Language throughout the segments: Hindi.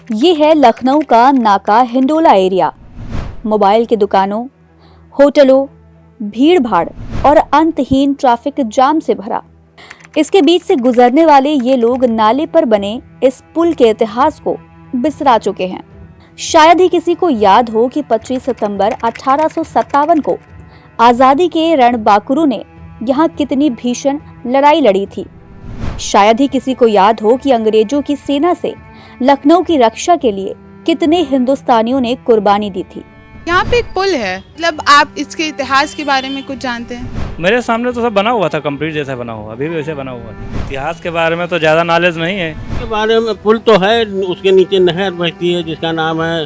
ये है लखनऊ का नाका हिंडोला एरिया। मोबाइल की दुकानों, होटलों, भीड़ भाड़ और अंतहीन ट्रैफिक जाम से भरा। इसके बीच से गुजरने वाले ये लोग नाले पर बने इस पुल के इतिहास को बिसरा चुके हैं। शायद ही किसी को याद हो कि 25 सितंबर 1857 को आजादी के रणबांकुरों ने यहाँ कितनी भीषण लड़ाई लड़ी थी। शायद ही किसी को याद हो कि अंग्रेजों की सेना से लखनऊ की रक्षा के लिए कितने हिंदुस्तानियों ने कुर्बानी दी थी। यहाँ पे एक पुल है, मतलब आप इसके इतिहास के बारे में कुछ जानते हैं? मेरे सामने तो सब बना हुआ था, कंप्लीट जैसा बना हुआ, अभी भी वैसे बना हुआ है। इतिहास के बारे में तो ज़्यादा नॉलेज नहीं है। के बारे में पुल तो है, उसके नीचे नहर बहती है जिसका नाम है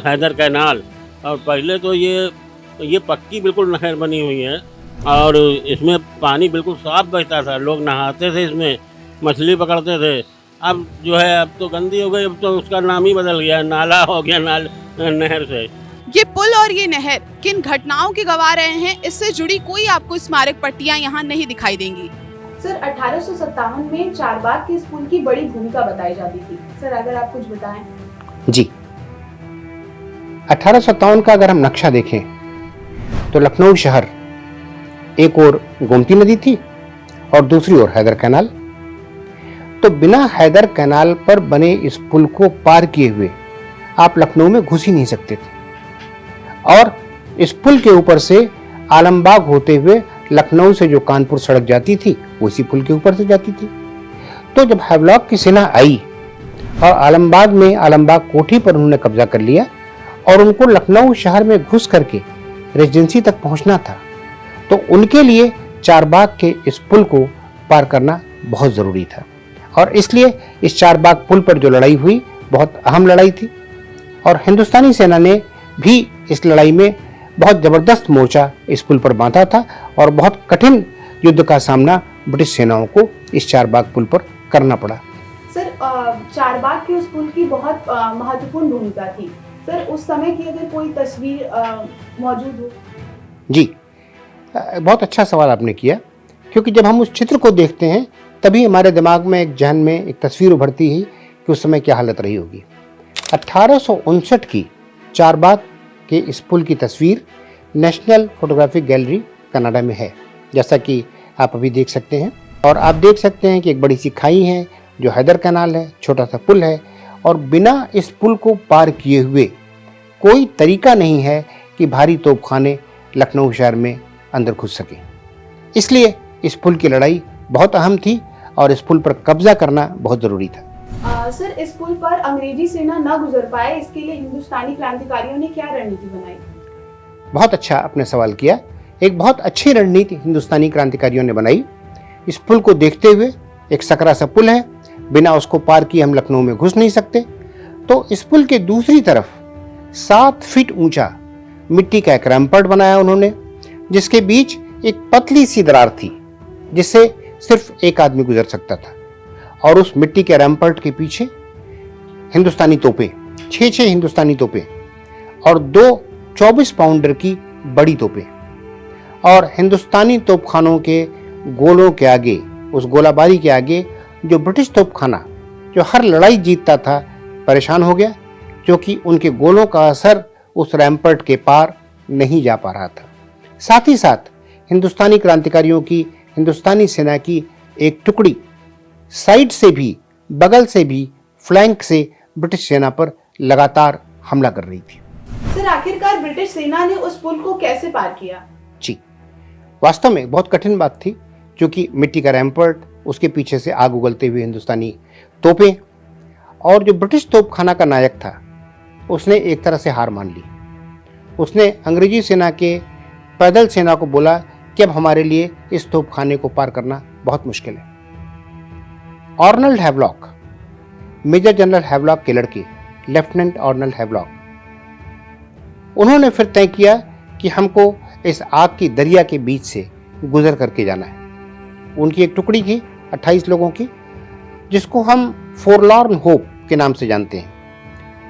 हैदर कैनाल। और पहले तो ये पक्की बिल्कुल नहर बनी हुई है और इसमें पानी बिल्कुल साफ बहता था, लोग नहाते थे, इसमें मछली पकड़ते थे। अब जो है अब तो गंदी हो गई, अब तो उसका नाम ही बदल गया, नाला हो गया नहर से। ये पुल और ये नहर किन घटनाओं के गवाह रहे हैं, इससे जुड़ी कोई आपको स्मारक पट्टियां यहाँ नहीं दिखाई देंगी। सर 1857 में चारबाग के इस पुल की बड़ी भूमिका बताई जाती थी। सर अगर आप कुछ बताएं। जी, 1857 का अगर हम नक्शा देखें तो लखनऊ शहर एक ओर गोमती नदी थी और दूसरी ओर हैदर कैनाल। तो बिना हैदर कैनाल पर बने इस पुल को पार किए हुए आप लखनऊ में घुस ही नहीं सकते थे। और इस पुल के ऊपर से आलमबाग होते हुए लखनऊ से जो कानपुर सड़क जाती थी वो इसी पुल के ऊपर से जाती थी। तो जब हैवलॉक की सेना आई और आलमबाग में आलमबाग कोठी पर उन्होंने कब्जा कर लिया और उनको लखनऊ शहर में घुस करके रेजिडेंसी तक पहुंचना था, तो उनके लिए चारबाग के इस पुल को पार करना बहुत जरूरी था। और इसलिए इस चारबाग पुल पर जो लड़ाई हुई बहुत अहम लड़ाई थी और हिंदुस्तानी सेना ने भी इस लड़ाई में बहुत जबरदस्त मोर्चा इस पुल पर बांधा था और बहुत कठिन युद्ध का सामना ब्रिटिश सेनाओं को इस चारबाग पुल पर करना पड़ा। सर चारबाग के उस पुल की बहुत महत्वपूर्ण भूमिका थी। सर उस समय की अगर कोई तस्वीर मौजूद हो? जी, बहुत अच्छा सवाल आपने किया, क्योंकि जब हम उस चित्र को देखते हैं तभी हमारे दिमाग में एक जहन में एक तस्वीर उभरती है कि उस समय क्या हालत रही होगी। 1859 की चारबाग के इस पुल की तस्वीर नेशनल फोटोग्राफिक गैलरी कनाडा में है, जैसा कि आप अभी देख सकते हैं। और आप देख सकते हैं कि एक बड़ी सी खाई है जो हैदर कैनाल है, छोटा सा पुल है और बिना इस पुल को पार किए हुए कोई तरीका नहीं है कि भारी तोपखाने लखनऊ शहर में अंदर घुस सके। इसलिए इस पुल की लड़ाई बहुत अहम थी और इस पुल पर कब्जा करना बहुत जरूरी था। सर इस पुल पर अंग्रेजी सेना न गुजर पाए, इसके लिए हिंदुस्तानी क्रांतिकारियों ने क्या रणनीति बनाई? बहुत अच्छा आपने सवाल किया। एक बहुत अच्छी रणनीति हिंदुस्तानी क्रांतिकारियों ने बनाई। इस पुल को देखते हुए, एक सकरा सा पुल है, बिना उसको पार किए हम लखनऊ में घुस नहीं सकते, तो इस पुल के दूसरी तरफ 7 फीट ऊंचा मिट्टी का एक रैम्पर्ट बनाया उन्होंने, जिसके बीच एक पतली सी दरार थी जिससे सिर्फ एक आदमी गुजर सकता था। और उस मिट्टी के रैम्पर्ट के पीछे हिंदुस्तानी तोपें, 6 हिंदुस्तानी तोपें और 2 24 पाउंडर की बड़ी तोपें। और हिंदुस्तानी तोपखानों के गोलों के आगे, उस गोलाबारी के आगे, जो ब्रिटिश तोपखाना जो हर लड़ाई जीतता था परेशान हो गया, क्योंकि उनके गोलों का असर उस रैम्पर्ट के पार नहीं जा पा रहा था। साथ ही साथ हिंदुस्तानी क्रांतिकारियों की, हिंदुस्तानी सेना की एक टुकड़ी साइड से भी, बगल से भी, फ्लैंक से ब्रिटिश सेना पर लगातार हमला कर रही थी। सर आखिरकार ब्रिटिश सेना ने उस पुल को कैसे पार किया? जी, वास्तव में बहुत कठिन बात थी, क्योंकि मिट्टी का रैम्पर्ट, उसके पीछे से आग उगलते हुए हिंदुस्तानी तोपें, और जो ब्रिटिश तोपखाना का नायक था उसने एक तरह से हार मान ली। उसने अंग्रेजी सेना के पैदल सेना को बोला कि अब हमारे लिए इस तोपखाने को पार करना बहुत मुश्किल है। Arnold Havelock, major general Havelock के लड़के, लेफ्टिनेंट आर्नल्ड हैवलॉक, उन्होंने फिर तय किया कि हमको इस आग की दरिया के बीच से गुजर करके जाना है। उनकी एक टुकड़ी थी 28 लोगों की, जिसको हम फोरलॉर्न होप के नाम से जानते हैं।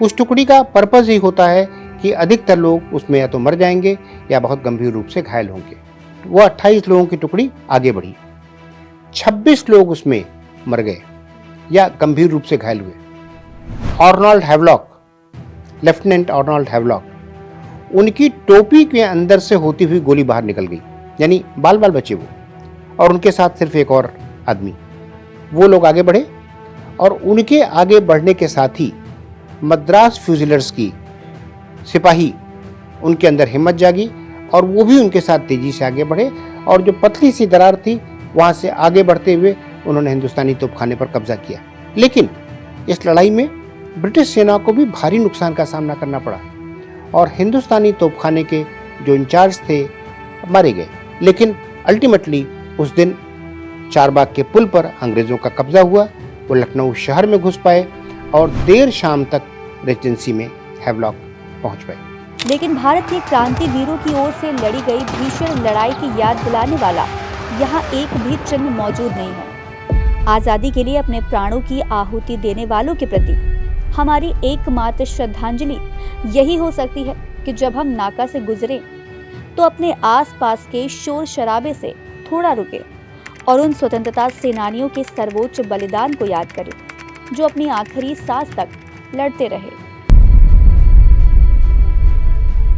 उस टुकड़ी का पर्पस ही होता है कि अधिकतर लोग उसमें या तो मर जाएंगे या बहुत गंभीर रूप से घायल होंगे। वो 28 लोगों की टुकड़ी आगे बढ़ी। 26 लोग उसमें मर गए या गंभीर रूप से घायल हुए Arnold Havelock, lieutenant Arnold Havelock, उनकी टोपी के अंदर से होती हुई गोली बाहर निकल गई, यानी बाल बाल बचे वो, और उनके साथ सिर्फ एक और आदमी। वो लोग आगे बढ़े और उनके आगे बढ़ने के साथ ही मद्रास फ्यूजिलर्स की सिपाही, उनके अंदर हिम्मत जागी और वो भी उनके साथ तेजी से आगे बढ़े, और जो पतली सी दरार थी वहाँ से आगे बढ़ते हुए उन्होंने हिंदुस्तानी तोपखाने पर कब्जा किया। लेकिन इस लड़ाई में ब्रिटिश सेना को भी भारी नुकसान का सामना करना पड़ा और हिंदुस्तानी तोपखाने के जो इंचार्ज थे मारे गए। लेकिन अल्टीमेटली उस दिन चारबाग के पुल पर अंग्रेज़ों का कब्जा हुआ, वो लखनऊ शहर में घुस पाए और देर शाम तक रेजिडेंसी में हैवलॉक पहुंच पाए। लेकिन भारत के क्रांति वीरों की ओर से लड़ी गई भीषण लड़ाई की याद दिलाने वाला यहाँ एक भी चिन्ह मौजूद नहीं है। आज़ादी के लिए अपने प्राणों की आहुति देने वालों के प्रति हमारी एकमात्र श्रद्धांजलि यही हो सकती है कि जब हम नाका से गुजरें तो अपने आसपास के शोर शराबे से थोड़ा रुके और उन स्वतंत्रता सेनानियों के सर्वोच्च बलिदान को याद करें जो अपनी आखिरी सांस तक लड़ते रहे।